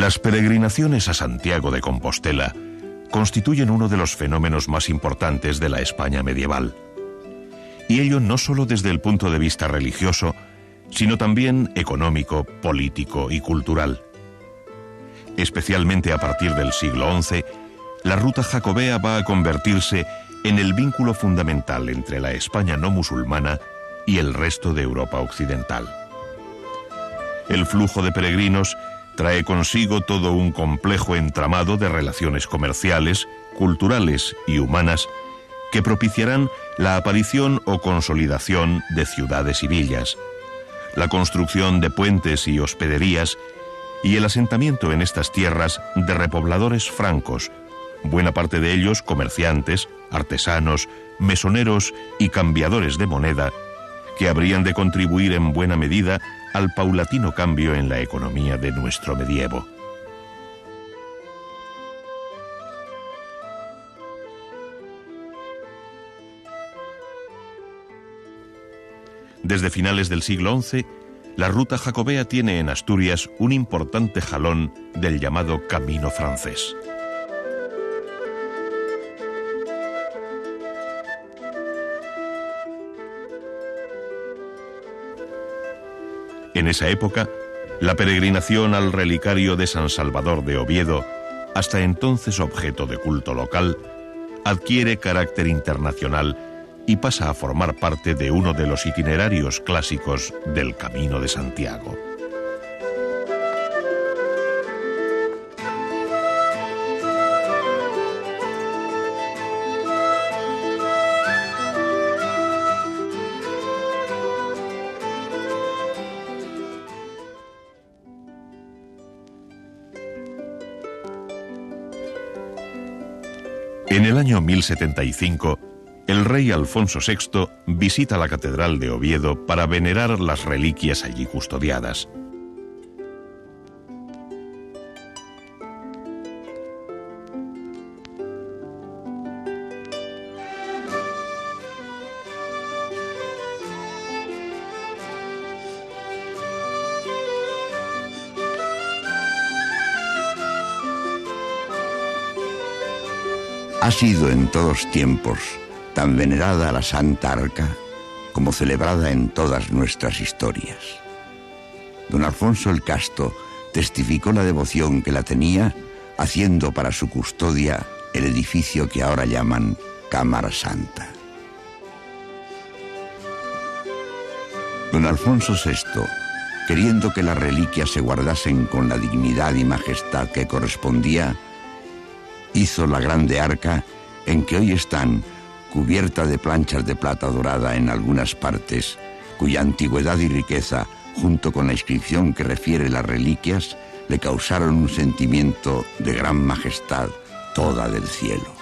Las peregrinaciones a Santiago de Compostela constituyen uno de los fenómenos más importantes de la España medieval. Y ello no solo desde el punto de vista religioso, sino también económico, político y cultural. Especialmente a partir del siglo XI, la ruta jacobea va a convertirse en el vínculo fundamental entre la España no musulmana y el resto de Europa occidental. El flujo de peregrinos trae consigo todo un complejo entramado de relaciones comerciales, culturales y humanas que propiciarán la aparición o consolidación de ciudades y villas, la construcción de puentes y hospederías y el asentamiento en estas tierras de repobladores francos, buena parte de ellos comerciantes, artesanos, mesoneros y cambiadores de moneda, que habrían de contribuir en buena medida al paulatino cambio en la economía de nuestro medievo. Desde finales del siglo XI, la ruta jacobea tiene en Asturias un importante jalón del llamado Camino francés. En esa época, la peregrinación al relicario de San Salvador de Oviedo, hasta entonces objeto de culto local, adquiere carácter internacional y pasa a formar parte de uno de los itinerarios clásicos del Camino de Santiago. En el año 1075, el rey Alfonso VI visita la Catedral de Oviedo para venerar las reliquias allí custodiadas. Ha sido en todos tiempos tan venerada la Santa Arca como celebrada en todas nuestras historias. Don Alfonso el Casto testificó la devoción que la tenía, haciendo para su custodia el edificio que ahora llaman Cámara Santa. Don Alfonso VI, queriendo que las reliquias se guardasen con la dignidad y majestad que correspondía, hizo la grande arca en que hoy están, cubierta de planchas de plata dorada en algunas partes, cuya antigüedad y riqueza, junto con la inscripción que refiere las reliquias, le causaron un sentimiento de gran majestad toda del cielo.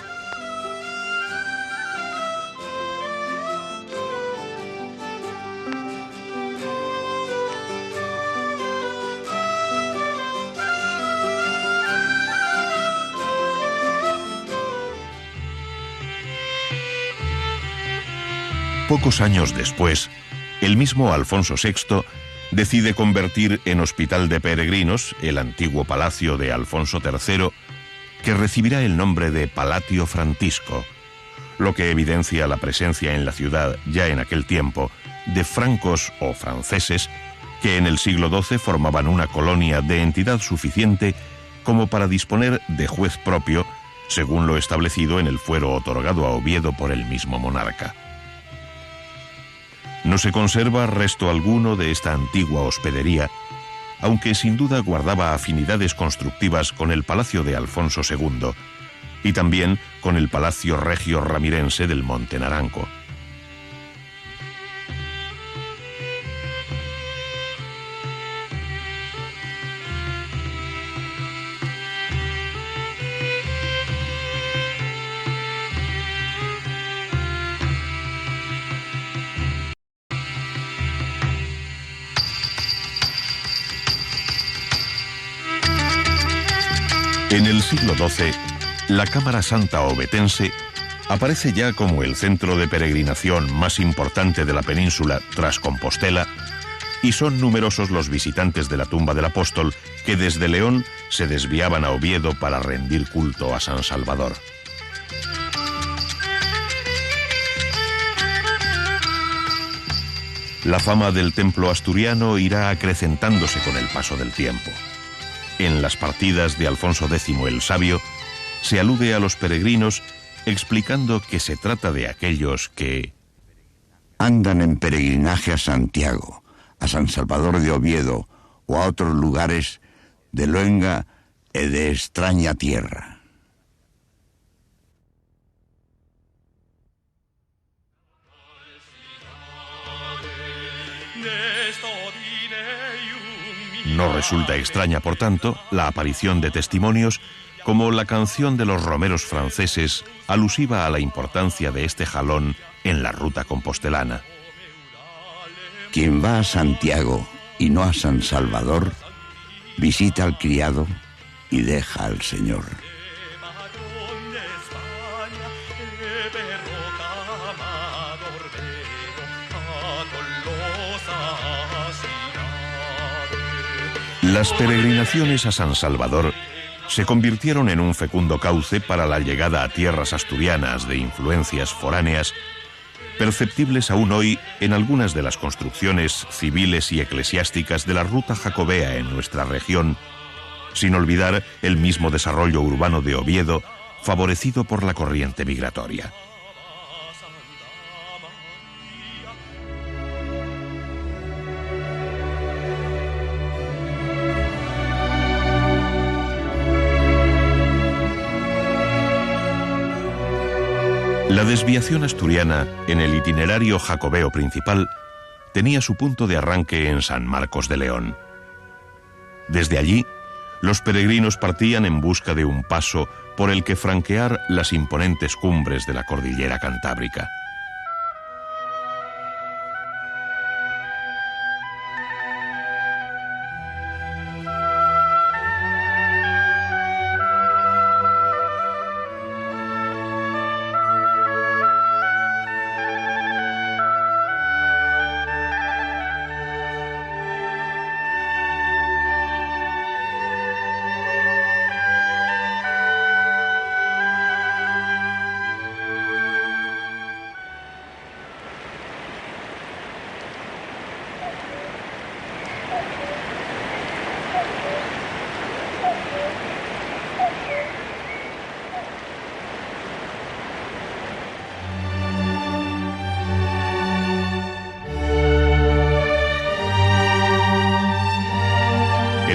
Pocos años después, el mismo Alfonso VI decide convertir en hospital de peregrinos el antiguo palacio de Alfonso III, que recibirá el nombre de Palatio Francisco, lo que evidencia la presencia en la ciudad, ya en aquel tiempo, de francos o franceses que en el siglo XII formaban una colonia de entidad suficiente como para disponer de juez propio, según lo establecido en el fuero otorgado a Oviedo por el mismo monarca. No se conserva resto alguno de esta antigua hospedería, aunque sin duda guardaba afinidades constructivas con el palacio de Alfonso II y también con el palacio regio ramirense del Monte Naranco. En el siglo XII, la Cámara Santa ovetense aparece ya como el centro de peregrinación más importante de la península tras Compostela, y son numerosos los visitantes de la tumba del apóstol que desde León se desviaban a Oviedo para rendir culto a San Salvador. La fama del templo asturiano irá acrecentándose con el paso del tiempo. En las partidas de Alfonso X el Sabio se alude a los peregrinos explicando que se trata de aquellos que andan en peregrinaje a Santiago, a San Salvador de Oviedo o a otros lugares de luenga e de extraña tierra. No resulta extraña, por tanto, la aparición de testimonios como la canción de los romeros franceses, alusiva a la importancia de este jalón en la ruta compostelana. Quien va a Santiago y no a San Salvador, visita al criado y deja al Señor. Las peregrinaciones a San Salvador se convirtieron en un fecundo cauce para la llegada a tierras asturianas de influencias foráneas, perceptibles aún hoy en algunas de las construcciones civiles y eclesiásticas de la ruta jacobea en nuestra región, sin olvidar el mismo desarrollo urbano de Oviedo, favorecido por la corriente migratoria. La desviación asturiana en el itinerario jacobeo principal tenía su punto de arranque en San Marcos de León. Desde allí, los peregrinos partían en busca de un paso por el que franquear las imponentes cumbres de la cordillera cantábrica.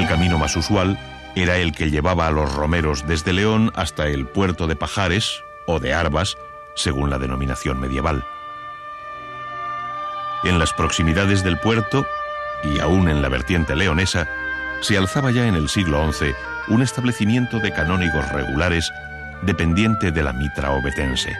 El camino más usual era el que llevaba a los romeros desde León hasta el puerto de Pajares o de Arbas, según la denominación medieval. En las proximidades del puerto, y aún en la vertiente leonesa, se alzaba ya en el siglo XI un establecimiento de canónigos regulares dependiente de la mitra ovetense.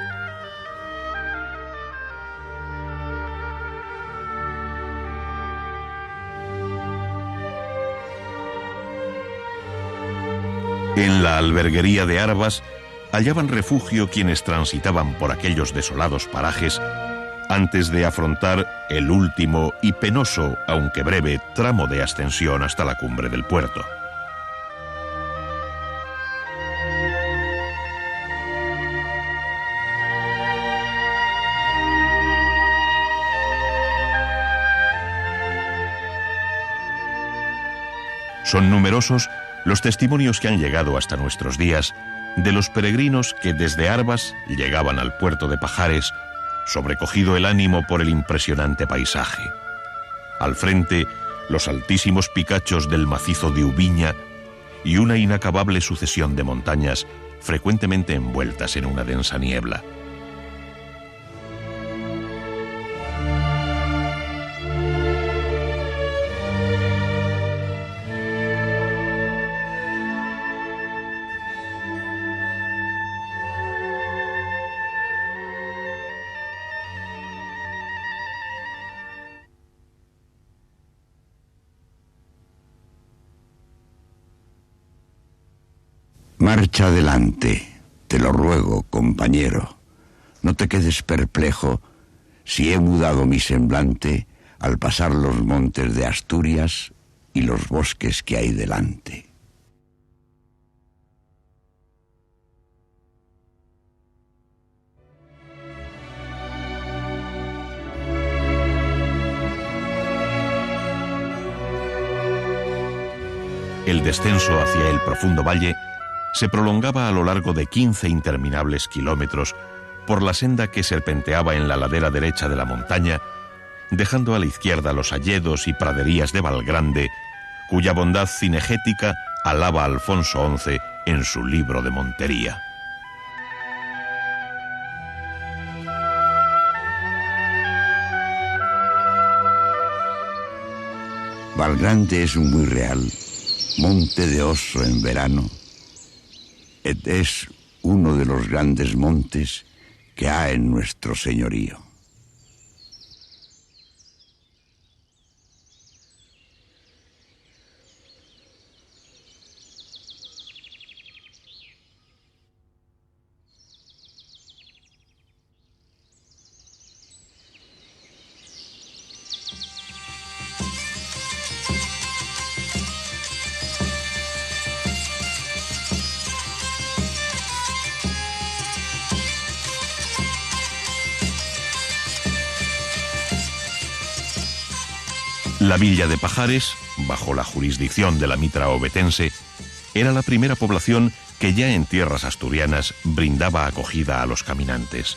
En la alberguería de Arbas hallaban refugio quienes transitaban por aquellos desolados parajes antes de afrontar el último y penoso, aunque breve, tramo de ascensión hasta la cumbre del puerto. Son numerosos los testimonios que han llegado hasta nuestros días de los peregrinos que desde Arbas llegaban al puerto de Pajares, sobrecogido el ánimo por el impresionante paisaje. Al frente, los altísimos picachos del macizo de Ubiña y una inacabable sucesión de montañas frecuentemente envueltas en una densa niebla. Marcha adelante, te lo ruego, compañero. No te quedes perplejo si he mudado mi semblante al pasar los montes de Asturias y los bosques que hay delante. El descenso hacia el profundo valle se prolongaba a lo largo de 15 interminables kilómetros por la senda que serpenteaba en la ladera derecha de la montaña, dejando a la izquierda los hayedos y praderías de Valgrande, cuya bondad cinegética alaba Alfonso XI en su libro de Montería. Valgrande es muy real, monte de oso en verano, es uno de los grandes montes que ha en nuestro señorío. La villa de Pajares, bajo la jurisdicción de la mitra ovetense, era la primera población que ya en tierras asturianas brindaba acogida a los caminantes.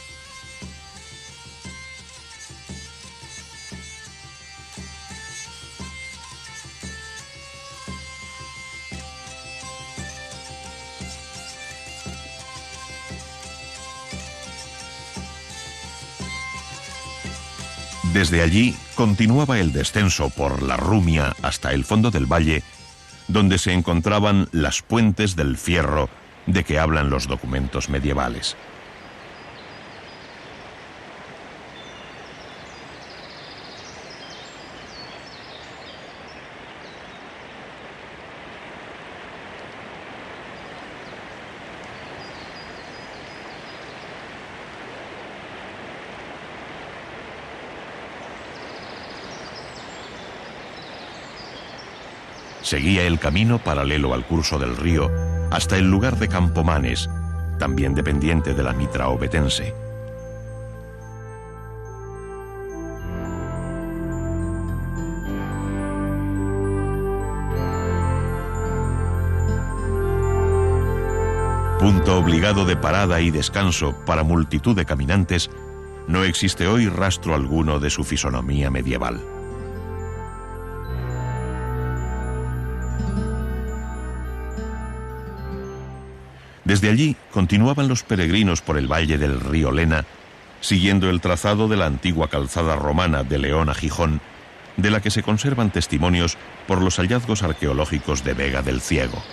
Desde allí continuaba el descenso por la Rumia hasta el fondo del valle, donde se encontraban las puentes del Fierro de que hablan los documentos medievales. Seguía el camino paralelo al curso del río hasta el lugar de Campomanes, también dependiente de la mitra ovetense. Punto obligado de parada y descanso para multitud de caminantes, no existe hoy rastro alguno de su fisonomía medieval. Desde allí continuaban los peregrinos por el valle del río Lena, siguiendo el trazado de la antigua calzada romana de León a Gijón, de la que se conservan testimonios por los hallazgos arqueológicos de Vega del Ciego.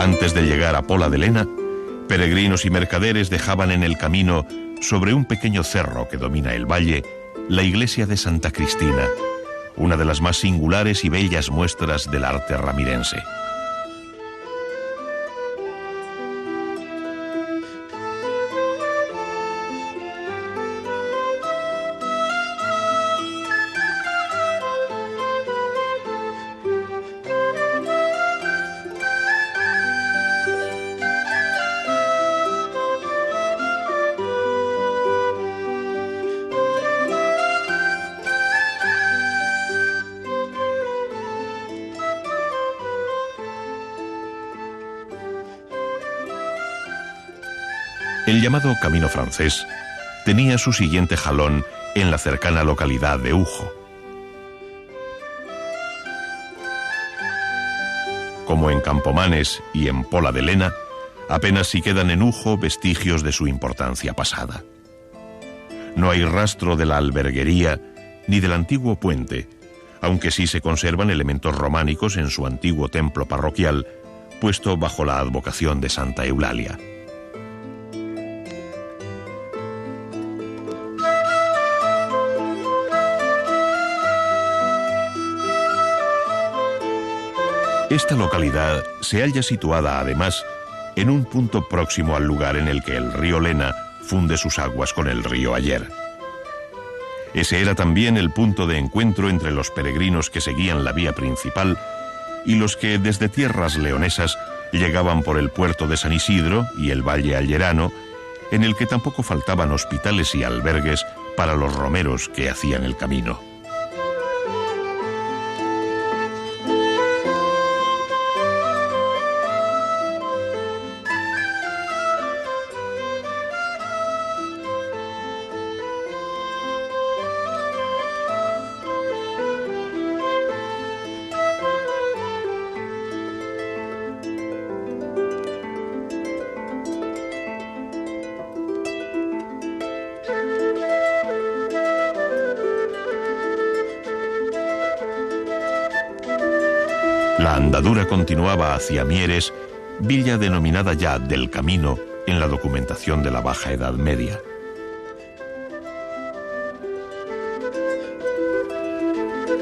Antes de llegar a Pola de Lena, peregrinos y mercaderes dejaban en el camino, sobre un pequeño cerro que domina el valle, la iglesia de Santa Cristina, una de las más singulares y bellas muestras del arte ramirense. El llamado Camino Francés tenía su siguiente jalón en la cercana localidad de Ujo. Como en Campomanes y en Pola de Lena, apenas si quedan en Ujo vestigios de su importancia pasada. no hay rastro de la alberguería ni del antiguo puente, aunque sí se conservan elementos románicos en su antiguo templo parroquial, puesto bajo la advocación de Santa Eulalia. Esta localidad se halla situada además en un punto próximo al lugar en el que el río Lena funde sus aguas con el río Aller. Ese era también el punto de encuentro entre los peregrinos que seguían la vía principal y los que desde tierras leonesas llegaban por el puerto de San Isidro y el Valle Allerano, en el que tampoco faltaban hospitales y albergues para los romeros que hacían el camino. La andadura continuaba hacia Mieres, villa denominada ya del Camino en la documentación de la Baja Edad Media.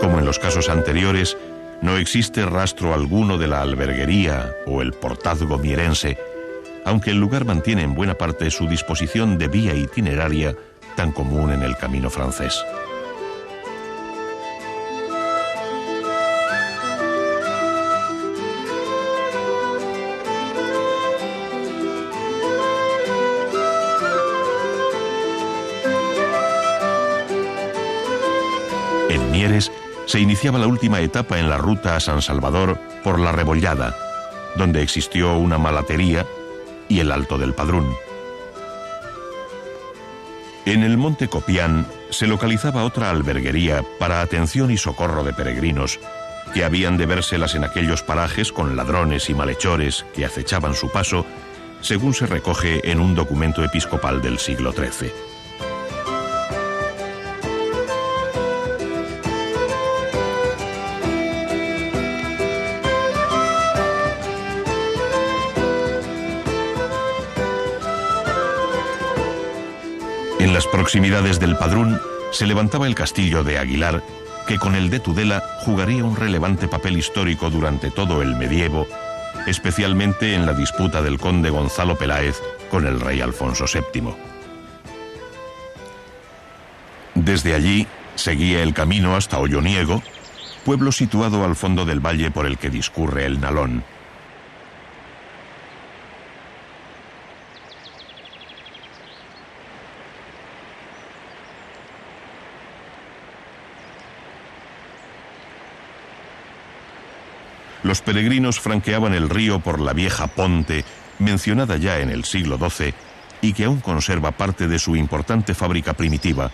Como en los casos anteriores, no existe rastro alguno de la alberguería o el portazgo mierense, aunque el lugar mantiene en buena parte su disposición de vía itineraria tan común en el camino francés. En Mieres se iniciaba la última etapa en la ruta a San Salvador por la Rebollada, donde existió una malatería y el Alto del Padrún. En el Monte Copián se localizaba otra alberguería para atención y socorro de peregrinos que habían de vérselas en aquellos parajes con ladrones y malhechores que acechaban su paso, según se recoge en un documento episcopal del siglo XIII. En las proximidades del Padrún se levantaba el castillo de Aguilar, que con el de Tudela jugaría un relevante papel histórico durante todo el medievo, especialmente en la disputa del conde Gonzalo Peláez con el rey Alfonso VII. Desde allí seguía el camino hasta Hoyoniego, pueblo situado al fondo del valle por el que discurre el Nalón. Los peregrinos franqueaban el río por la vieja Ponte, mencionada ya en el siglo XII, y que aún conserva parte de su importante fábrica primitiva,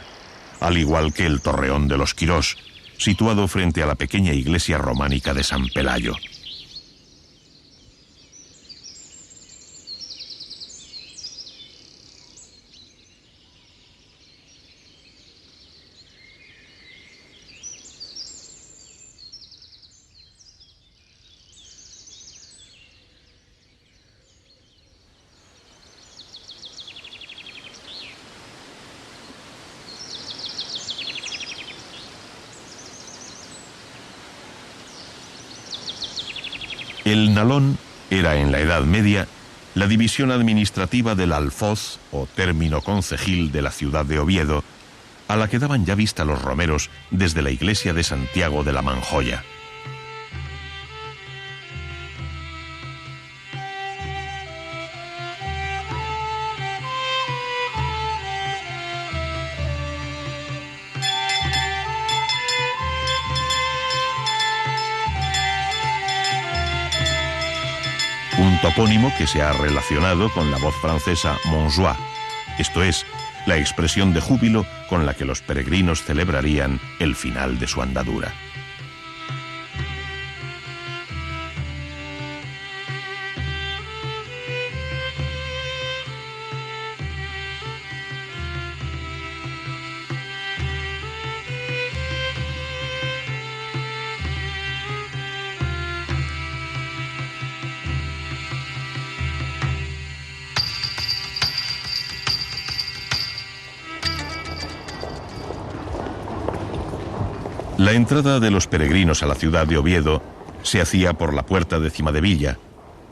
al igual que el Torreón de los Quirós, situado frente a la pequeña iglesia románica de San Pelayo. El Nalón era en la Edad Media la división administrativa del alfoz o término concejil de la ciudad de Oviedo, a la que daban ya vista los romeros desde la iglesia de Santiago de la Manjoya. Un topónimo que se ha relacionado con la voz francesa Montjoie, esto es, la expresión de júbilo con la que los peregrinos celebrarían el final de su andadura. La entrada de los peregrinos a la ciudad de Oviedo se hacía por la puerta de Cimadevilla,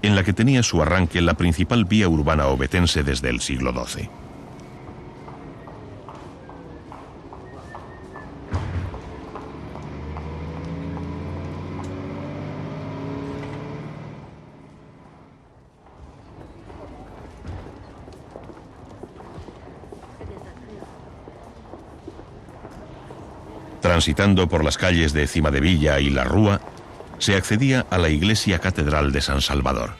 en la que tenía su arranque la principal vía urbana ovetense desde el siglo XII. Transitando por las calles de Cimadevilla y La Rúa, se accedía a la iglesia catedral de San Salvador.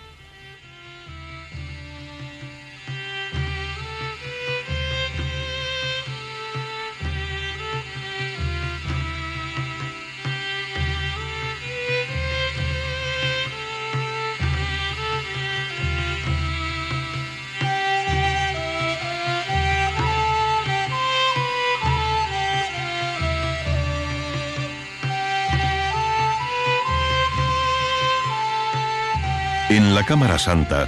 En la Cámara Santa,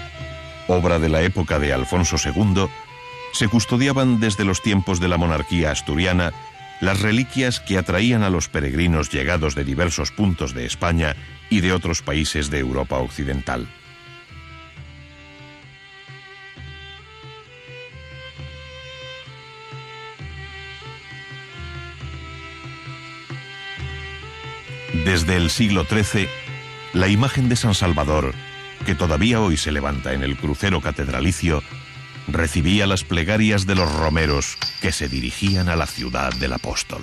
obra de la época de Alfonso II, se custodiaban desde los tiempos de la monarquía asturiana las reliquias que atraían a los peregrinos llegados de diversos puntos de España y de otros países de Europa occidental. Desde el siglo XIII, la imagen de San Salvador, que todavía hoy se levanta en el crucero catedralicio, recibía las plegarias de los romeros que se dirigían a la ciudad del apóstol.